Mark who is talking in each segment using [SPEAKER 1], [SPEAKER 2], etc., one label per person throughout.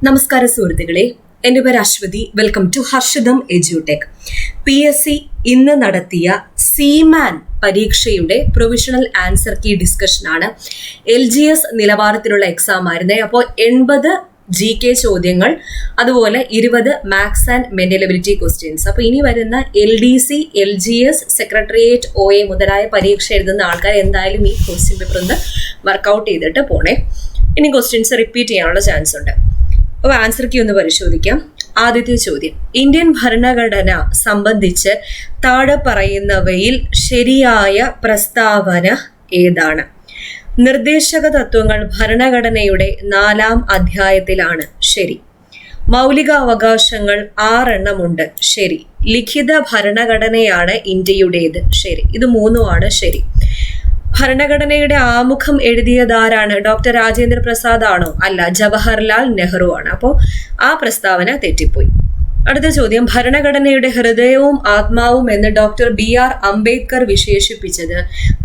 [SPEAKER 1] നമസ്കാരം സുഹൃത്തുക്കളെ, എൻ്റെ പേര് Aswathi. Welcome to Harshitham Edutech. PSC ഇന്ന് നടത്തിയ സീമാൻ പരീക്ഷയുടെ പ്രൊവിഷണൽ ആൻസർ കീ ഡിസ്കഷനാണ്. LGS നിലവാരത്തിലുള്ള എക്സാം ആയിരുന്നേ. അപ്പോൾ 80 GK ചോദ്യങ്ങൾ, അതുപോലെ 20 മാത്സ് ആൻഡ് മെന്റലബിലിറ്റി ക്വസ്റ്റ്യൻസ്. അപ്പോൾ ഇനി വരുന്ന LDC, LGS, സെക്രട്ടേറിയറ്റ്, OA മുതലായ പരീക്ഷ എഴുതുന്ന ആൾക്കാർ എന്തായാലും ഈ ക്വസ്റ്റ്യൻ പേപ്പർ ഒന്ന് വർക്കൗട്ട് ചെയ്തിട്ട് പോണേ. ഇനി ക്വസ്റ്റ്യൻസ് റിപ്പീറ്റ് ചെയ്യാനുള്ള ചാൻസ് ഉണ്ട്. അപ്പോൾ ആൻസർ കീ ഒന്ന് പരിശോധിക്കാം. ആദ്യത്തെ ചോദ്യം, ഇന്ത്യൻ ഭരണഘടന സംബന്ധിച്ച് താഴെ പറയുന്നവയിൽ ശരിയായ പ്രസ്താവന ഏതാണ്? നിർദ്ദേശക തത്വങ്ങൾ ഭരണഘടനയുടെ 4-ാം അധ്യായത്തിലാണ്. ശരി. മൗലിക അവകാശങ്ങൾ 6 എണ്ണമുണ്ട്. ശരി. ലിഖിത ഭരണഘടനയാണ് ഇന്ത്യയുടേത്. ശരി. ഇത് 3ഉമാണ് ശരി. ഭരണഘടനയുടെ ആമുഖം എഴുതിയതാരാണ്? ഡോക്ടർ രാജേന്ദ്ര പ്രസാദ് ആണോ? അല്ല, ജവഹർലാൽ നെഹ്റു ആണ്. അപ്പോൾ ആ പ്രസ്താവന തെറ്റിപ്പോയി. അടുത്ത ചോദ്യം, ഭരണഘടനയുടെ ഹൃദയവും ആത്മാവും എന്ന് ഡോക്ടർ BR അംബേദ്കർ വിശേഷിപ്പിച്ചത്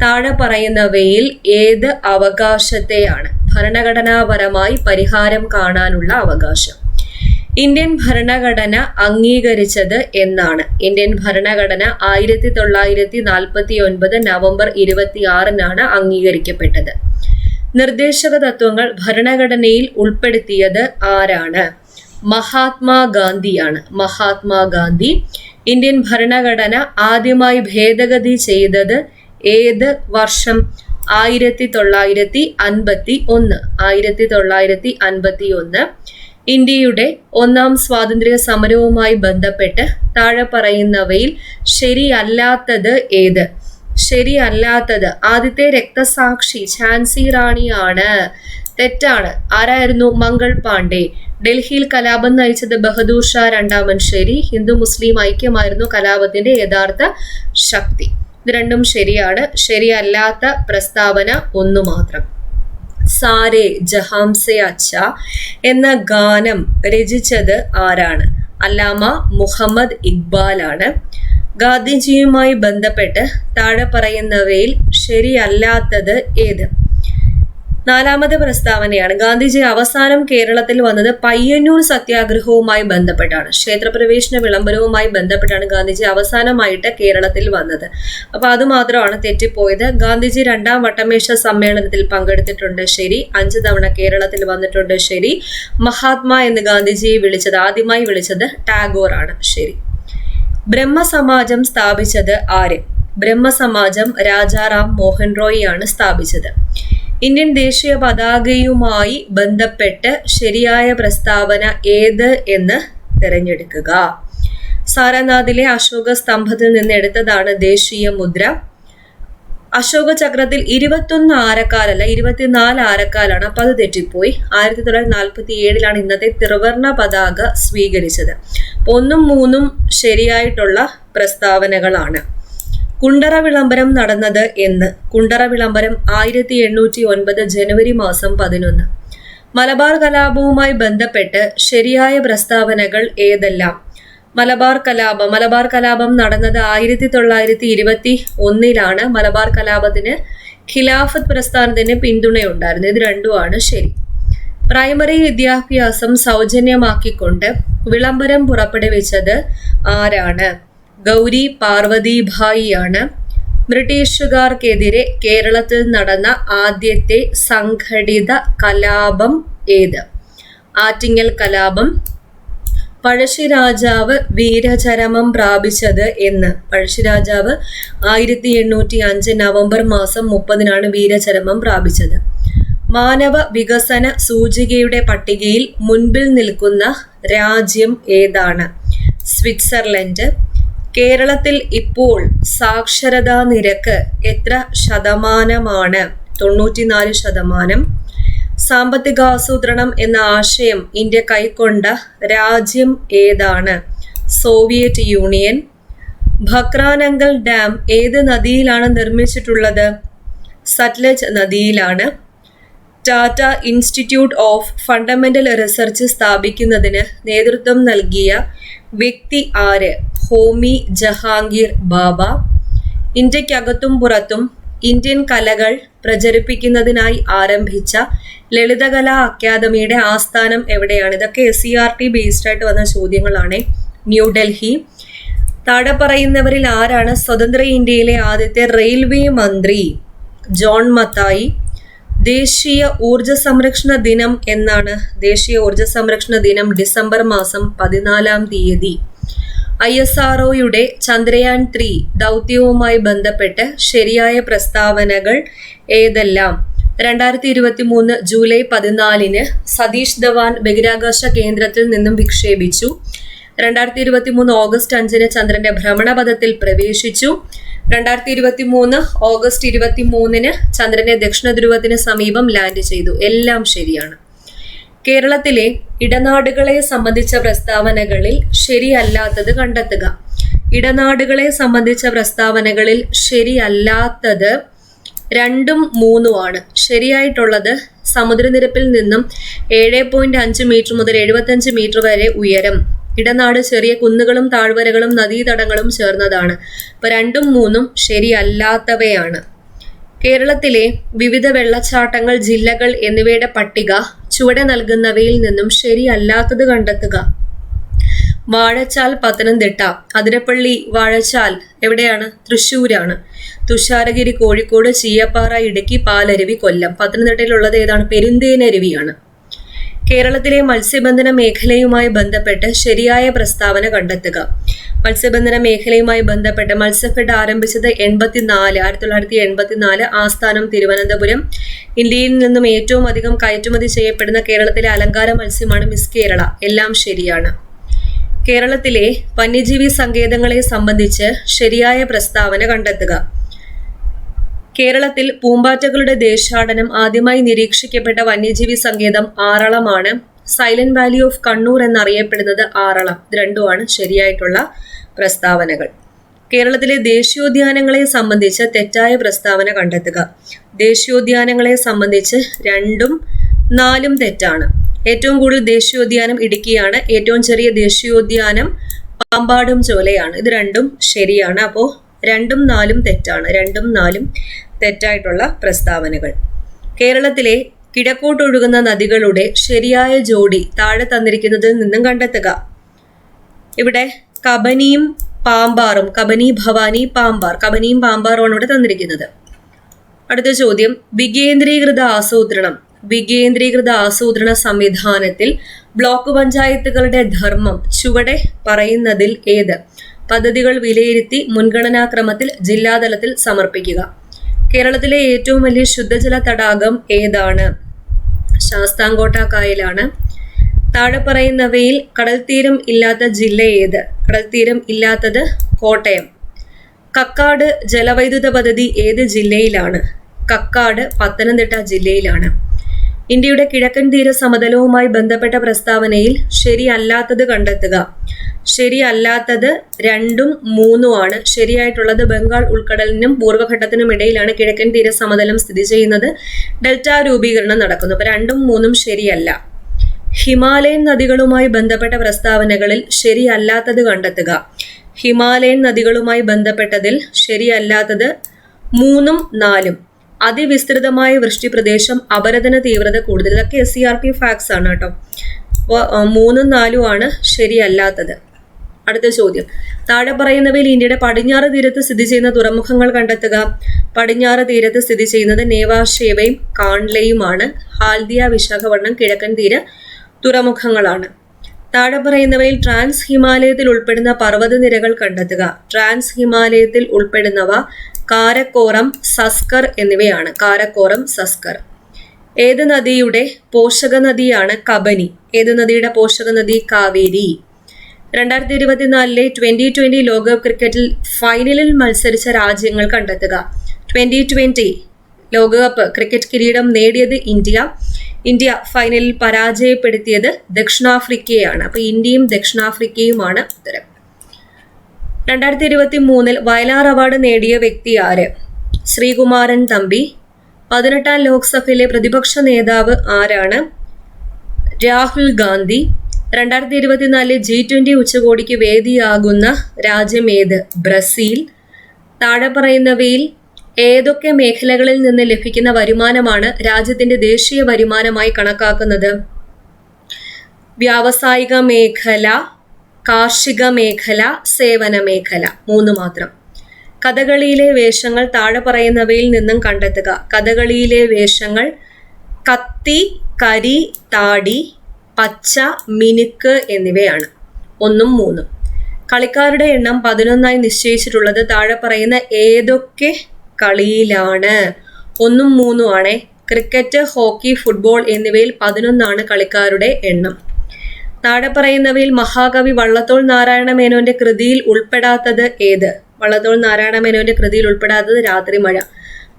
[SPEAKER 1] താഴെ പറയുന്നവയിൽ ഏത് അവകാശത്തെയാണ്? ഭരണഘടനാപരമായി പരിഹാരം കാണാനുള്ള അവകാശം. ഇന്ത്യൻ ഭരണഘടന അംഗീകരിച്ചത് എന്നാണ്? ഇന്ത്യൻ ഭരണഘടന 1949 നവംബർ 26 അംഗീകരിക്കപ്പെട്ടത്. നിർദ്ദേശക തത്വങ്ങൾ ഭരണഘടനയിൽ ഉൾപ്പെടുത്തിയത് ആരാണ്? മഹാത്മാഗാന്ധിയാണ്. മഹാത്മാഗാന്ധി. ഇന്ത്യൻ ഭരണഘടന ആദ്യമായി ഭേദഗതി ചെയ്തത് ഏത് വർഷം? 1951. 1951. ഇന്ത്യയുടെ 1-ാം സ്വാതന്ത്ര്യ സമരവുമായി ബന്ധപ്പെട്ട് താഴെ പറയുന്നവയിൽ ശരിയല്ലാത്തത് ഏത്? ശരിയല്ലാത്തത് ആദ്യത്തെ രക്തസാക്ഷി ഝാൻസി റാണിയാണ്. തെറ്റാണ്. ആരായിരുന്നു? മംഗൾ പാണ്ഡെ. ഡൽഹിയിൽ കലാപം നയിച്ചത് ബഹദൂർ ഷാ രണ്ടാമൻ. ശരി. ഹിന്ദു മുസ്ലിം ഐക്യമായിരുന്നു കലാപത്തിന്റെ യഥാർത്ഥ ശക്തി. ഇത് രണ്ടും ശരിയാണ്. ശരിയല്ലാത്ത പ്രസ്താവന 1 മാത്രം. സാരേ ജഹാം സെ അച്ഛ എന്ന ഗാനം രചിച്ചത് ആരാണ്? അല്ലാമ മുഹമ്മദ് ഇക്ബാൽ ആണ്. ഗാന്ധിജിയുമായി ബന്ധപ്പെട്ട് താഴെ പറയുന്നവയിൽ ശരിയല്ലാത്തത് ഏത്? 4ാമത്തെ പ്രസ്താവനയാണ്. ഗാന്ധിജി അവസാനം കേരളത്തിൽ വന്നത് പയ്യന്നൂർ സത്യാഗ്രഹവുമായി ബന്ധപ്പെട്ടാണ്. ക്ഷേത്രപ്രവേശന വിളംബരവുമായി ബന്ധപ്പെട്ടാണ് ഗാന്ധിജി അവസാനമായിട്ട് കേരളത്തിൽ വന്നത്. അപ്പൊ അത് മാത്രമാണ് തെറ്റിപ്പോയത്. ഗാന്ധിജി 2ാം വട്ടമേശ സമ്മേളനത്തിൽ പങ്കെടുത്തിട്ടുണ്ട്. ശരി. 5 തവണ കേരളത്തിൽ വന്നിട്ടുണ്ട്. ശരി. മഹാത്മാ എന്ന് ഗാന്ധിജിയെ ആദ്യമായി വിളിച്ചത് ടാഗോർ ആണ്. ശരി. ബ്രഹ്മസമാജം സ്ഥാപിച്ചത് ആര്? ബ്രഹ്മസമാജം രാജാറാം മോഹൻ റോയ് ആണ് സ്ഥാപിച്ചത്. ഇന്ത്യൻ ദേശീയ പതാകയുമായി ബന്ധപ്പെട്ട് ശരിയായ പ്രസ്താവന ഏത് എന്ന് തിരഞ്ഞെടുക്കുക. സാരനാഥിലെ അശോക സ്തംഭത്തിൽ നിന്ന് എടുത്തതാണ് ദേശീയ മുദ്ര. അശോക ചക്രത്തിൽ 21 ആരക്കാലല്ല 24 ആരക്കാലാണ്. അപ്പൊ അത് തെറ്റിപ്പോയി. 1947 ഇന്നത്തെ ത്രിവർണ പതാക സ്വീകരിച്ചത്. 1ഉം 3ഉം ശരിയായിട്ടുള്ള പ്രസ്താവനകളാണ്. കുണ്ടറ വിളംബരം നടന്നത് എന്ന്? കുണ്ടറ വിളംബരം 1809 ജനുവരി മാസം 11. മലബാർ കലാപവുമായി ബന്ധപ്പെട്ട് ശരിയായ പ്രസ്താവനകൾ ഏതെല്ലാം? മലബാർ കലാപം നടന്നത് 1921 മലബാർ കലാപത്തിന് ഖിലാഫത്ത് പ്രസ്ഥാനത്തിന് പിന്തുണയുണ്ടായിരുന്നു. ഇത് രണ്ടുമാണ് ശരി. പ്രൈമറി വിദ്യാഭ്യാസം സൗജന്യമാക്കിക്കൊണ്ട് വിളംബരം പുറപ്പെടുവിച്ചത് ആരാണ്? ഗൗരി പാർവതി ഭായി ആണ്. ബ്രിട്ടീഷുകാർക്കെതിരെ കേരളത്തിൽ നടന്ന ആദ്യത്തെ സംഘടിത കലാപം ഏത്? ആറ്റിങ്ങൽ കലാപം. പഴശ്ശിരാജാവ് വീരചരമം പ്രാപിച്ചത് എന്ന്? പഴശ്ശിരാജാവ് 1805 നവംബർ മാസം 30 വീരചരമം പ്രാപിച്ചത്. മാനവ വികസന സൂചികയുടെ പട്ടികയിൽ മുൻപിൽ നിൽക്കുന്ന രാജ്യം ഏതാണ്? സ്വിറ്റ്സർലൻഡ്. കേരളത്തിൽ ഇപ്പോൾ സാക്ഷരതാ നിരക്ക് എത്ര ശതമാനമാണ്? 94%. സാമ്പത്തികാസൂത്രണം എന്ന ആശയം ഇന്ത്യ കൈക്കൊണ്ട രാജ്യം ഏതാണ്? Soviet union. ഭക്രാനങ്കൽ ഡാം ഏത് നദിയിലാണ് നിർമ്മിച്ചിട്ടുള്ളത്? സത്ലജ് നദിയിലാണ്. Tata institute of fundamental research സ്ഥാപിക്കുന്നതിന് നേതൃത്വം നൽകിയ വ്യക്തി ആര്? ഹോമി ജഹാംഗീർ ബാബ. ഇന്ത്യക്കകത്തും പുറത്തും ഇന്ത്യൻ കലകൾ പ്രചരിപ്പിക്കുന്നതിനായി ആരംഭിച്ച ലളിതകലാ അക്കാദമിയുടെ ആസ്ഥാനം എവിടെയാണ്? ഇതൊക്കെ SCERT ബേസ്ഡ് ആയിട്ട് വന്ന ചോദ്യങ്ങളാണ്. ന്യൂഡൽഹി. താഴെ പറയുന്നവരിൽ ആരാണ് സ്വതന്ത്ര ഇന്ത്യയിലെ ആദ്യത്തെ റെയിൽവേ മന്ത്രി? ജോൺ മത്തായി. ദേശീയ ഊർജ സംരക്ഷണ ദിനം എന്നാണ്? ദേശീയ ഊർജ സംരക്ഷണ ദിനം ഡിസംബർ മാസം 14 ISROയുടെ ചന്ദ്രയാൻ 3 ദൗത്യവുമായി ബന്ധപ്പെട്ട് ശരിയായ പ്രസ്താവനകൾ ഏതെല്ലാം? 2023 ജൂലൈ 14 സതീഷ് ധവാൻ ബഹിരാകാശ കേന്ദ്രത്തിൽ നിന്നും വിക്ഷേപിച്ചു. 2023 ഓഗസ്റ്റ് 5 ചന്ദ്രന്റെ ഭ്രമണപഥത്തിൽ പ്രവേശിച്ചു. 2023 ഓഗസ്റ്റ് 23 ചന്ദ്രന്റെ ദക്ഷിണ ധ്രുവത്തിന് സമീപം ലാൻഡ് ചെയ്തു. എല്ലാം ശരിയാണ്. കേരളത്തിലെ ഇടനാടുകളെ സംബന്ധിച്ച പ്രസ്താവനകളിൽ ശരിയല്ലാത്തത് കണ്ടെത്തുക. ഇടനാടുകളെ സംബന്ധിച്ച പ്രസ്താവനകളിൽ ശരിയല്ലാത്തത് 2ഉം 3ഉം ആണ്. ശരിയായിട്ടുള്ളത് സമുദ്രനിരപ്പിൽ നിന്നും 7.5 മീറ്റർ മുതൽ 75 മീറ്റർ വരെ ഉയരം. ഇടനാട് ചെറിയ കുന്നുകളും താഴ്വരകളും നദീതടങ്ങളും ചേർന്നതാണ്. അപ്പൊ 2ഉം 3ഉം ശരിയല്ലാത്തവയാണ്. കേരളത്തിലെ വിവിധ വെള്ളച്ചാട്ടങ്ങൾ, ജില്ലകൾ എന്നിവയുടെ പട്ടിക ചുവടെ നൽകുന്നവയിൽ നിന്നും ശരിയല്ലാത്തത് കണ്ടെത്തുക. വാഴച്ചാൽ പത്തനംതിട്ട. അതിരപ്പള്ളി വാഴച്ചാൽ എവിടെയാണ്? തൃശ്ശൂരാണ്. തുഷാരഗിരി കോഴിക്കോട്, ചീയപ്പാറ ഇടുക്കി, പാലരുവി കൊല്ലം. പത്തനംതിട്ടയിലുള്ളത് ഏതാണ്? പെരുന്തേനരുവിയാണ്. കേരളത്തിലെ മത്സ്യബന്ധന മേഖലയുമായി ബന്ധപ്പെട്ട് ശരിയായ പ്രസ്താവന കണ്ടെത്തുക. മത്സ്യബന്ധന മേഖലയുമായി ബന്ധപ്പെട്ട് മത്സ്യഫെഡ് ആരംഭിച്ചത് 1984. ആസ്ഥാനം തിരുവനന്തപുരം. ഇന്ത്യയിൽ നിന്നും ഏറ്റവും അധികം കയറ്റുമതി ചെയ്യപ്പെടുന്ന കേരളത്തിലെ അലങ്കാര മത്സ്യമാണ് മിസ് കേരള. എല്ലാം ശരിയാണ്. കേരളത്തിലെ വന്യജീവി സങ്കേതങ്ങളെ സംബന്ധിച്ച് ശരിയായ പ്രസ്താവന കണ്ടെത്തുക. കേരളത്തിൽ പൂമ്പാറ്റകളുടെ ദേശാടനം ആദ്യമായി നിരീക്ഷിക്കപ്പെട്ട വന്യജീവി സങ്കേതം ആറളമാണ്. സൈലന്റ് വാലി ഓഫ് കണ്ണൂർ എന്നറിയപ്പെടുന്നത് ആറളം. ഇത് രണ്ടുമാണ് ശരിയായിട്ടുള്ള പ്രസ്താവനകൾ. കേരളത്തിലെ ദേശീയോദ്യാനങ്ങളെ സംബന്ധിച്ച് തെറ്റായ പ്രസ്താവന കണ്ടെത്തുക. ദേശീയോദ്യാനങ്ങളെ സംബന്ധിച്ച് 2ഉം 4ഉം തെറ്റാണ്. ഏറ്റവും കൂടുതൽ ദേശീയോദ്യാനം ഇടുക്കിയാണ്. ഏറ്റവും ചെറിയ ദേശീയോദ്യാനം പാമ്പാടും ചോലയാണ്. ഇത് 2ഉം ശരിയാണ്. അപ്പോൾ 2ഉം 4ഉം തെറ്റാണ്. 2ഉം 4ഉം തെറ്റായിട്ടുള്ള പ്രസ്താവനകൾ. കേരളത്തിലെ കിഴക്കോട്ടൊഴുകുന്ന നദികളുടെ ശരിയായ ജോഡി താഴെ തന്നിരിക്കുന്നതിൽ നിന്നും കണ്ടെത്തുക. ഇവിടെ കബനിയും പാമ്പാറും, കബനി, ഭവാനി, പാമ്പാർ, കബനിയും പാമ്പാറുമാണ് ഇവിടെ തന്നിരിക്കുന്നത്. അടുത്ത ചോദ്യം, വികേന്ദ്രീകൃത ആസൂത്രണ സംവിധാനത്തിൽ ബ്ലോക്ക് പഞ്ചായത്തുകളുടെ ധർമ്മം ചുവടെ പറയുന്നതിൽ ഏത്? പദ്ധതികൾ വിലയിരുത്തി മുൻഗണനാക്രമത്തിൽ ജില്ലാതലത്തിൽ സമർപ്പിക്കുക. കേരളത്തിലെ ഏറ്റവും വലിയ ശുദ്ധജല തടാകം ഏതാണ്? ശാസ്താംകോട്ട കായലാണ്. താഴെ പറയുന്നവയിൽ കടൽത്തീരം ഇല്ലാത്ത ജില്ല ഏത്? കടൽത്തീരം ഇല്ലാത്തത് കോട്ടയം. കക്കാട് ജലവൈദ്യുത പദ്ധതി ഏത് ജില്ലയിലാണ്? കക്കാട് പത്തനംതിട്ട ജില്ലയിലാണ്. ഇന്ത്യയുടെ കിഴക്കൻ തീര സമതലവുമായി ബന്ധപ്പെട്ട പ്രസ്താവനയിൽ ശരിയല്ലാത്തത് കണ്ടെത്തുക. ശരിയല്ലാത്തത് 2ഉം 3ഉം ആണ്. ശരിയായിട്ടുള്ളത് ബംഗാൾ ഉൾക്കടലിനും പൂർവ്വഘട്ടത്തിനും ഇടയിലാണ് കിഴക്കൻ തീര സമതലം സ്ഥിതി ചെയ്യുന്നത്. ഡെൽറ്റ രൂപീകരണം നടക്കുന്നു. അപ്പൊ 2ഉം 3ഉം ശരിയല്ല. ഹിമാലയൻ നദികളുമായി ബന്ധപ്പെട്ട പ്രസ്താവനകളിൽ ശരിയല്ലാത്തത് കണ്ടെത്തുക. ഹിമാലയൻ നദികളുമായി ബന്ധപ്പെട്ടതിൽ ശരിയല്ലാത്തത് 3ഉം 4ഉം. അതിവിസ്തൃതമായ വൃഷ്ടി പ്രദേശം, അപരദന തീവ്രത കൂടുതൽ. ഇതൊക്കെ SCERT ഫാക്ട്സ് ആണ് കേട്ടോ. അപ്പോൾ 3ഉം 4ഉം ആണ് ശരിയല്ലാത്തത്. അടുത്ത ചോദ്യം, താഴെ പറയുന്നവയിൽ ഇന്ത്യയുടെ പടിഞ്ഞാറ് തീരത്ത് സ്ഥിതി ചെയ്യുന്ന തുറമുഖങ്ങൾ കണ്ടെത്തുക. പടിഞ്ഞാറ് തീരത്ത് സ്ഥിതി ചെയ്യുന്നത് നേവാശേവയും കാൺലയുമാണ്. ഹാൽദിയ, വിശാഖപട്ടണം കിഴക്കൻ തീര തുറമുഖങ്ങളാണ്. താഴെ പറയുന്നവയിൽ ട്രാൻസ് ഹിമാലയത്തിൽ ഉൾപ്പെടുന്ന പർവ്വതനിരകൾ കണ്ടെത്തുക. ട്രാൻസ് ഹിമാലയത്തിൽ ഉൾപ്പെടുന്നവ കാരക്കോറം, സസ്കർ എന്നിവയാണ്. കാരക്കോറം, സസ്കർ. ഏത് നദിയുടെ പോഷക നദിയാണ് കബനി? ഏത് നദിയുടെ പോഷക നദി? കാവേരി. 2024 2020 ലോകകപ്പ് ക്രിക്കറ്റിൽ ഫൈനലിൽ മത്സരിച്ച രാജ്യങ്ങൾ കണ്ടെത്തുക. 2020 ലോകകപ്പ് ക്രിക്കറ്റ് കിരീടം നേടിയത് ഇന്ത്യ ഫൈനലിൽ പരാജയപ്പെടുത്തിയത് ദക്ഷിണാഫ്രിക്കയാണ്. അപ്പൊ ഇന്ത്യയും ദക്ഷിണാഫ്രിക്കയുമാണ് ഉത്തരം. 2023 വയലാർ അവാർഡ് നേടിയ വ്യക്തി ആര്? ശ്രീകുമാരൻ തമ്പി. 18ാം ലോക്സഭയിലെ പ്രതിപക്ഷ നേതാവ് ആരാണ്? രാഹുൽ ഗാന്ധി. 2024 G20 ഉച്ചകോടിക്ക് വേദിയാകുന്ന രാജ്യം ഏത്? ബ്രസീൽ. താഴെ പറയുന്നവയിൽ ഏതൊക്കെ മേഖലകളിൽ നിന്ന് ലഭിക്കുന്ന വരുമാനമാണ് രാജ്യത്തിന്റെ ദേശീയ വരുമാനമായി കണക്കാക്കുന്നത്? വ്യാവസായിക മേഖല, കാർഷിക മേഖല, സേവന മേഖല. 3 മാത്രം. കഥകളിയിലെ വേഷങ്ങൾ താഴെ പറയുന്നവയിൽ നിന്നും കണ്ടെത്തുക. കഥകളിയിലെ വേഷങ്ങൾ കത്തി, കരി, താടി, പച്ച, മിനുക്ക് എന്നിവയാണ്. 1ഉം 3ഉം. കളിക്കാരുടെ എണ്ണം 11ആയി നിശ്ചയിച്ചിട്ടുള്ളത് താഴെ പറയുന്ന ഏതൊക്കെ കളിയിലാണ്? 1ഉം 3ഉം ആണേ. ക്രിക്കറ്റ്, ഹോക്കി, ഫുട്ബോൾ എന്നിവയിൽ 11ആണ് കളിക്കാരുടെ എണ്ണം. താഴെ പറയുന്നവയിൽ മഹാകവി വള്ളത്തോൾ നാരായണ മേനോന്റെ കൃതിയിൽ ഉൾപ്പെടാത്തത് ഏത്? വള്ളത്തോൾ നാരായണ മേനോന്റെ കൃതിയിൽ ഉൾപ്പെടാത്തത് രാത്രിമഴ.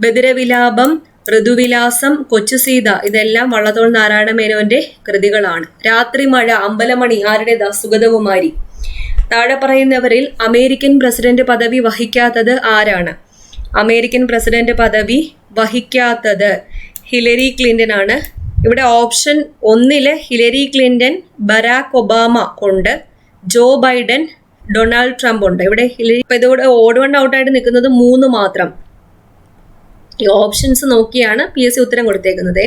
[SPEAKER 1] ബദിരവിലാപം, ഋതുവിലാസം, കൊച്ചുസീത ഇതെല്ലാം വള്ളത്തോൾ നാരായണ മേനോന്റെ കൃതികളാണ്. രാത്രിമഴ, അമ്പലമണി ആരുടേതാ? സുഗതകുമാരി. താഴെ പറയുന്നവരിൽ അമേരിക്കൻ പ്രസിഡന്റ് പദവി വഹിക്കാത്തത് ആരാണ്? അമേരിക്കൻ പ്രസിഡന്റ് പദവി വഹിക്കാത്തത് ഹിലരി ക്ലിന്റൺ ആണ്. ഇവിടെ option 1 Hillary Clinton, Barack Obama ഉണ്ട്, ജോ ബൈഡൻ, ഡൊണാൾഡ് ട്രംപ് ഉണ്ട്. ഇവിടെ ഹിലരി. ഇപ്പൊ ഇതോടെ ഓഡ് വൺ ഔട്ടായിട്ട് നിൽക്കുന്നത് 3 മാത്രം. ഈ ഓപ്ഷൻസ് നോക്കിയാണ് PSC ഉത്തരം കൊടുത്തേക്കുന്നത്.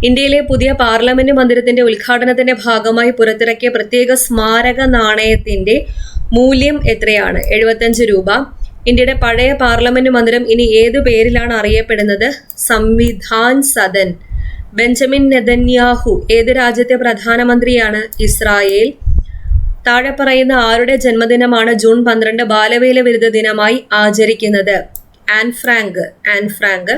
[SPEAKER 1] ഇന്ത്യയിലെ പുതിയ പാർലമെന്റ് മന്ദിരത്തിന്റെ ഉദ്ഘാടനത്തിന്റെ ഭാഗമായി പുറത്തിറക്കിയ പ്രത്യേക സ്മാരക നാണയത്തിന്റെ മൂല്യം എത്രയാണ്? 75 രൂപ. ഇന്ത്യയുടെ പഴയ പാർലമെന്റ് മന്ദിരം ഇനി ഏതു പേരിലാണ് അറിയപ്പെടുന്നത്? സംവിധാൻ സദൻ. ബെഞ്ചമിൻ നെതന്യാഹു ഏത് രാജ്യത്തെ പ്രധാനമന്ത്രിയാണ്? ഇസ്രായേൽ. താഴെ പറയുന്ന ആരുടെ ജന്മദിനമാണ് ജൂൺ 12 ബാലവേല വിരുദ്ധ ദിനമായി ആചരിക്കുന്നത്? An Frank.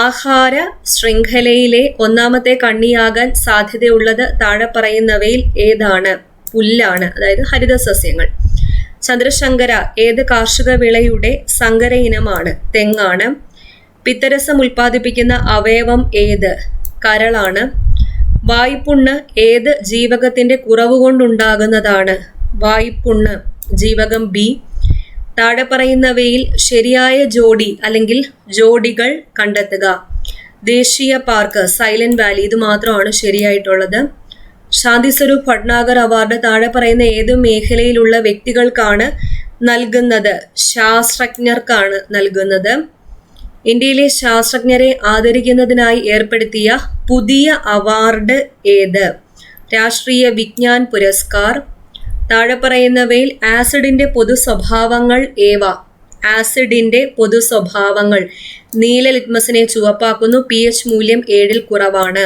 [SPEAKER 1] ആഹാര ശൃംഖലയിലെ 1ാമത്തെ കണ്ണിയാകാൻ സാധ്യതയുള്ളത് താഴെ പറയുന്നവയിൽ ഏതാണ്? പുല്ലാണ്, അതായത് ഹരിതസസ്യങ്ങൾ. ചന്ദ്രശങ്കര ഏത് കാർഷിക വിളയുടെ സങ്കര ഇനമാണ്? തെങ്ങാണ്. പിത്തരസം ഉൽപ്പാദിപ്പിക്കുന്ന അവയവം ഏത്? കരളാണ്. വായ്പുണ്ണ് ഏത് ജീവകത്തിന്റെ കുറവ് കൊണ്ടുണ്ടാകുന്നതാണ്? വായ്പുണ്ണ് ജീവകം B. താഴെ പറയുന്നവയിൽ ശരിയായ ജോഡി അല്ലെങ്കിൽ ജോഡികൾ കണ്ടെത്തുക. ദേശീയ പാർക്ക്, സൈലന്റ് വാലി, ഇത് മാത്രമാണ് ശരിയായിട്ടുള്ളത്. ശാന്തി സ്വരൂപ് ഭട്നാഗർ അവാർഡ് താഴെ പറയുന്ന ഏത് മേഖലയിലുള്ള വ്യക്തികൾക്കാണ് നൽകുന്നത്? ശാസ്ത്രജ്ഞർക്കാണ് നൽകുന്നത്. ഇന്ത്യയിലെ ശാസ്ത്രജ്ഞരെ ആദരിക്കുന്നതിനായി ഏർപ്പെടുത്തിയ പുതിയ അവാർഡ് ഏത്? രാഷ്ട്രീയ വിജ്ഞാൻ പുരസ്കാർ. താഴെ പറയുന്നവയിൽ ആസിഡിന്റെ പൊതു സ്വഭാവങ്ങൾ ഏവ? ആസിഡിന്റെ പൊതു സ്വഭാവങ്ങൾ നീല ലിറ്റ്മസിനെ ചുവപ്പാക്കുന്നു. pH മൂല്യം 7ൽ കുറവാണ്.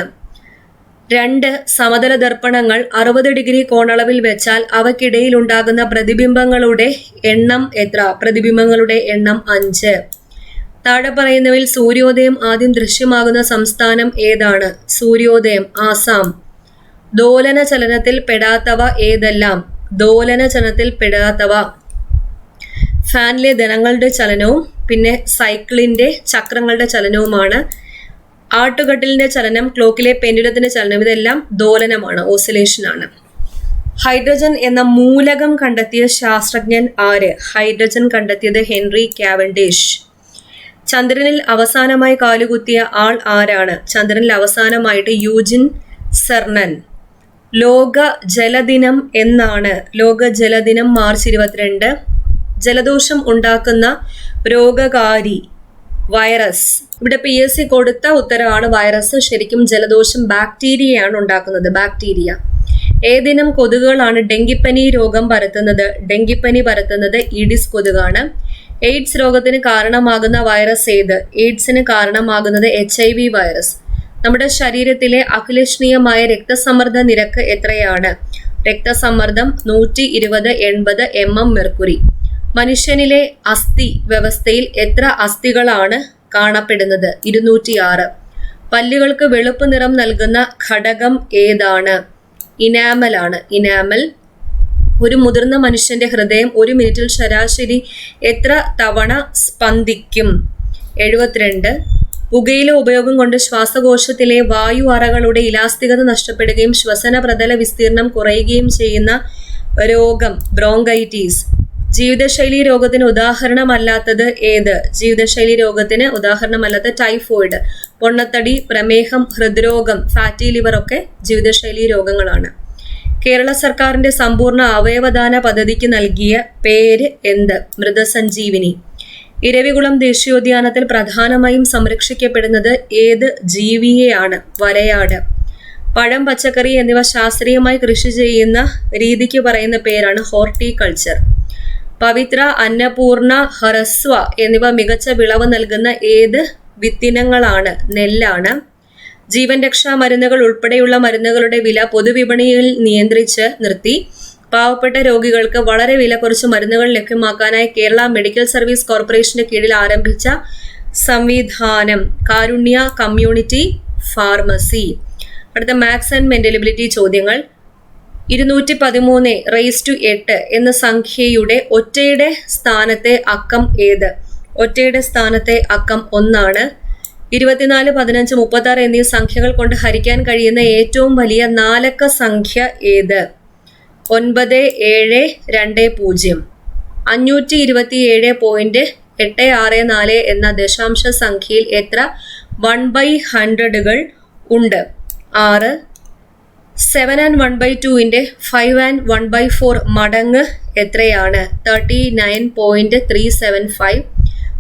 [SPEAKER 1] 2 സമതല ദർപ്പണങ്ങൾ 60 ഡിഗ്രി കോണളവിൽ വെച്ചാൽ അവയ്ക്കിടയിൽ ഉണ്ടാകുന്ന പ്രതിബിംബങ്ങളുടെ എണ്ണം എത്ര? പ്രതിബിംബങ്ങളുടെ എണ്ണം 5. താഴെ പറയുന്നവയിൽ സൂര്യോദയം ആദ്യം ദൃശ്യമാകുന്ന സംസ്ഥാനം ഏതാണ്? സൂര്യോദയം ആസാം. ദോലന ചലനത്തിൽ പെടാത്തവ ഏതെല്ലാം? ദോലന ചലനത്തിൽ പെടാത്തവ ഫാനിലെ ദളങ്ങളുടെ ചലനവും പിന്നെ സൈക്കിളിന്റെ ചക്രങ്ങളുടെ ചലനവുമാണ്. ആട്ടുകട്ടിലിന്റെ ചലനം, ക്ലോക്കിലെ പെൻഡുലത്തിന്റെ ചലനം ഇതെല്ലാം ദോലനമാണ്, ഓസിലേഷൻ ആണ്. ഹൈഡ്രജൻ എന്ന മൂലകം കണ്ടെത്തിയ ശാസ്ത്രജ്ഞൻ ആര്? ഹൈഡ്രജൻ കണ്ടെത്തിയത് ഹെൻറി കാവൻഡിഷ്. ചന്ദ്രനിൽ അവസാനമായി കാലുകുത്തിയ ആൾ ആരാണ്? ചന്ദ്രനിൽ അവസാനമായിട്ട് യൂജിൻ സെർനൻ. ലോക ജലദിനം എന്നാണ്? ലോക ജലദിനം മാർച്ച് 22. ജലദോഷം ഉണ്ടാക്കുന്ന രോഗകാരി വൈറസ്. ഇവിടെ PSC കൊടുത്ത ഉത്തരവാണ് വൈറസ്. ശരിക്കും ജലദോഷം ബാക്ടീരിയയാണ് ഉണ്ടാക്കുന്നത്, ബാക്ടീരിയ. ഏതിനം കൊതുകുകളാണ് ഡെങ്കിപ്പനി രോഗം പരത്തുന്നത്? ഡെങ്കിപ്പനി പരത്തുന്നത് ഈഡിസ് കൊതുകാണ്. എയ്ഡ്സ് രോഗത്തിന് കാരണമാകുന്ന വൈറസ് ഏത്? എയ്ഡ്സിന് കാരണമാകുന്നത് HIV വൈറസ്. നമ്മുടെ ശരീരത്തിലെ അഭിലഷണീയമായ രക്തസമ്മർദ്ദ നിരക്ക് എത്രയാണ്? രക്തസമ്മർദ്ദം 120/80 mm മെർക്കുറി. മനുഷ്യനിലെ അസ്ഥി വ്യവസ്ഥയിൽ എത്ര അസ്ഥികളാണ് കാണപ്പെടുന്നത്? 206. പല്ലുകൾക്ക് വെളുപ്പ് നിറം നൽകുന്ന ഘടകം ഏതാണ്? ഇനാമൽ ആണ്. ഇനാമൽ. ഒരു മുതിർന്ന മനുഷ്യന്റെ ഹൃദയം 1 മിനിറ്റിൽ ശരാശരി എത്ര തവണ സ്പന്ദിക്കും? 72. പുകയില ഉപയോഗം കൊണ്ട് ശ്വാസകോശത്തിലെ വായു അറകളുടെ ഇലാസ്തികത നഷ്ടപ്പെടുകയും ശ്വസന പ്രതല വിസ്തീർണം കുറയുകയും ചെയ്യുന്ന രോഗം ബ്രോങ്കൈറ്റിസ്. ജീവിതശൈലി രോഗത്തിന് ഉദാഹരണമല്ലാത്തത് ഏത്? ജീവിതശൈലി രോഗത്തിന് ഉദാഹരണമല്ലാത്ത ടൈഫോയിഡ്, പൊണ്ണത്തടി, പ്രമേഹം, ഹൃദ്രോഗം, ഫാറ്റി ലിവർ ഒക്കെ ജീവിതശൈലി രോഗങ്ങളാണ്. കേരള സർക്കാരിന്റെ സമ്പൂർണ്ണ അവയവദാന പദ്ധതിക്ക് നൽകിയ പേര് എന്ത്? മൃതസഞ്ജീവിനി. ഇരവികുളം ദേശീയോദ്യാനത്തിൽ പ്രധാനമായും സംരക്ഷിക്കപ്പെടുന്നത് ഏത് ജീവിയെയാണ്? വരയാട്. പഴം, പച്ചക്കറി എന്നിവ ശാസ്ത്രീയമായി കൃഷി ചെയ്യുന്ന രീതിക്ക് പറയുന്ന പേരാണ് ഹോർട്ടിക്കൾച്ചർ. പവിത്ര, അന്നപൂർണ, ഹ്രസ്വ എന്നിവ മികച്ച വിളവ് നൽകുന്ന ഏത് വിത്തിനങ്ങളാണ്? നെല്ലാണ്. ജീവൻ രക്ഷാ മരുന്നുകൾ ഉൾപ്പെടെയുള്ള മരുന്നുകളുടെ വില പൊതുവിപണിയിൽ നിയന്ത്രിച്ച് നിർത്തി പാവപ്പെട്ട രോഗികൾക്ക് വളരെ വില കുറച്ച് മരുന്നുകൾ ലഭ്യമാക്കാനായി കേരള മെഡിക്കൽ സർവീസ് കോർപ്പറേഷന് കീഴിൽ ആരംഭിച്ച സംവിധാനം കാരുണ്യ കമ്മ്യൂണിറ്റി ഫാർമസി. അടുത്ത മാത്സ് ആൻഡ് മെന്റലബിലിറ്റി ചോദ്യങ്ങൾ. 213⁸ എന്ന സംഖ്യയുടെ ഒറ്റയുടെ സ്ഥാനത്തെ അക്കം ഏത്? ഒറ്റയുടെ സ്ഥാനത്തെ അക്കം 1 ആണ്. 24, 15, 36 എന്നീ സംഖ്യകൾ കൊണ്ട് ഹരിക്കാൻ കഴിയുന്ന ഏറ്റവും വലിയ 4 അക്ക സംഖ്യ ഏത്? 9720. 527.864 എന്ന ദശാംശ സംഖ്യയിൽ എത്ര 1/100കൾ ഉണ്ട്? 6. 7 and 1/2 5 and 1/4 മടങ്ങ് എത്രയാണ്? 39.375.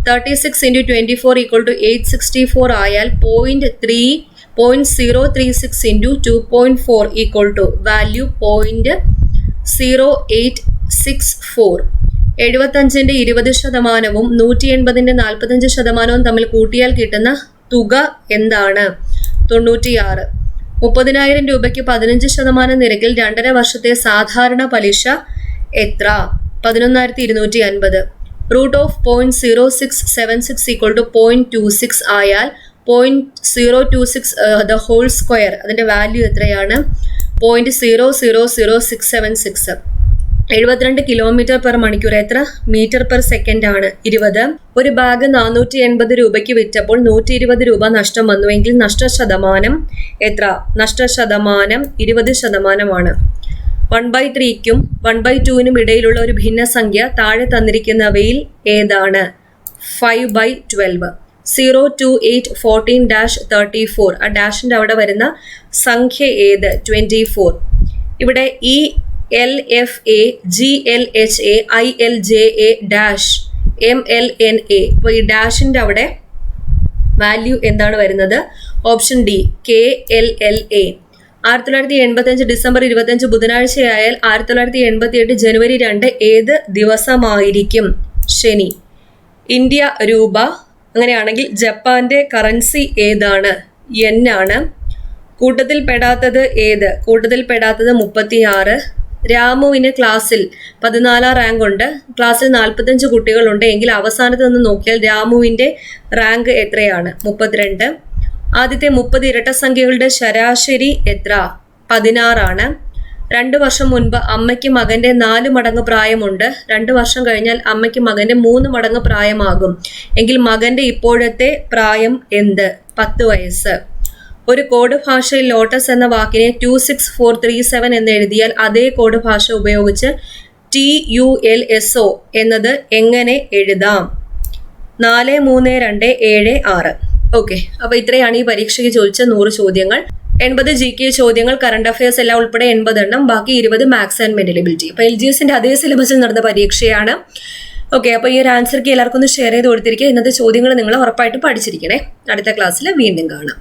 [SPEAKER 1] 36 × 24 = 864 ആയാൽ 0.036 × 2.4 വാല്യൂ 0.0864. 75ന്റെ 20% 180ന്റെ 45% തമ്മിൽ കൂട്ടിയാൽ കിട്ടുന്ന തുക എന്താണ്? 96. 30,000 രൂപയ്ക്ക് 15% നിരക്കിൽ 2.5 വർഷത്തെ സാധാരണ പലിശ എത്ര? 11,250. √0.0676 = 0.26 ആയാൽ 0.026 the whole square അതിന്റെ വാല്യൂ എത്രയാണ്? 0.000676. 72 km/മണിക്കൂർ എത്ര m/s ആണ്? 20. ഒരു ബാഗ് 480 രൂപയ്ക്ക് വിറ്റപ്പോൾ 120 രൂപ നഷ്ടം വന്നുവെങ്കിൽ നഷ്ടശതമാനം എത്ര? നഷ്ടശതമാനം 20% 1/3ക്കും 1/2നും ഇടയിലുള്ള ഒരു ഭിന്നസംഖ്യ താഴെ തന്നിരിക്കുന്നവയിൽ ഏതാണ്? 5/12. 0, 2, 8, 14-34 ആ ഡാഷിന്റെ അവിടെ വരുന്ന സംഖ്യ ഏത്? 24. ഇവിടെ ഈ LFA, GLHA, ILJA dash MLNA. അപ്പോൾ ഈ ഡാഷിന്റെ അവിടെ വാല്യൂ എന്താണ് വരുന്നത്? Option D KLLA. 1985 ഡിസംബർ 25 ബുധനാഴ്ചയായാൽ 1988 ജനുവരി 2 ഏത് ദിവസമായിരിക്കും? ശനി. ഇന്ത്യ രൂപ. അങ്ങനെയാണെങ്കിൽ ജപ്പാന്റെ കറൻസി ഏതാണ്? yen ആണ്. കൂട്ടത്തിൽ പെടാത്തത് ഏത്? കൂട്ടത്തിൽ പെടാത്തത് 36. രാമുവിന് ക്ലാസ്സിൽ 14 റാങ്ക് ഉണ്ട്. ക്ലാസ്സിൽ 45 കുട്ടികളുണ്ട് എങ്കിൽ അവസാനത്ത് നിന്ന് നോക്കിയാൽ രാമുവിന്റെ റാങ്ക് എത്രയാണ്? 32. ആദ്യത്തെ 30 ഇരട്ട സംഖ്യകളുടെ ശരാശരി എത്ര? 16 ആണ്. 2 വർഷം മുൻപ് അമ്മയ്ക്ക് മകന്റെ 4 മടങ്ങ് പ്രായമുണ്ട്. 2 വർഷം കഴിഞ്ഞാൽ അമ്മയ്ക്ക് മകന്റെ 3 മടങ്ങ് പ്രായമാകും എങ്കിൽ മകന്റെ ഇപ്പോഴത്തെ പ്രായം എന്ത്? 10 വയസ്സ്. ഒരു കോഡ് ഭാഷയിൽ ലോട്ടസ് എന്ന വാക്കിനെ 26437 എന്ന് എഴുതിയാൽ അതേ കോഡ് ഭാഷ ഉപയോഗിച്ച് TULSO എന്നത് എങ്ങനെ എഴുതാം? 43276. ഓക്കെ, അപ്പൊ ഇത്രയാണ് ഈ പരീക്ഷയ്ക്ക് ചോദിച്ച 100 ചോദ്യങ്ങൾ. 80 GK ചോദ്യങ്ങൾ, കറണ്ട് അഫയേഴ്സ് എല്ലാം ഉൾപ്പെടെ 80 എണ്ണം, ബാക്കി 20 മാത്സ് ആൻഡ് മെന്റലബിലിറ്റി. അപ്പൊ LGSന്റെ അതേ സിലബസിൽ നടന്ന പരീക്ഷയാണ്. ഓക്കെ, അപ്പൊ ഈ ഒരു ആൻസർ കീ എല്ലാവർക്കും ഒന്ന് ഷെയർ ചെയ്ത് കൊടുത്തിരിക്കുക. ഇന്നത്തെ ചോദ്യങ്ങൾ നിങ്ങൾ ഉറപ്പായിട്ട് പഠിച്ചിരിക്കണേ. അടുത്ത ക്ലാസ്സിൽ വീണ്ടും കാണാം.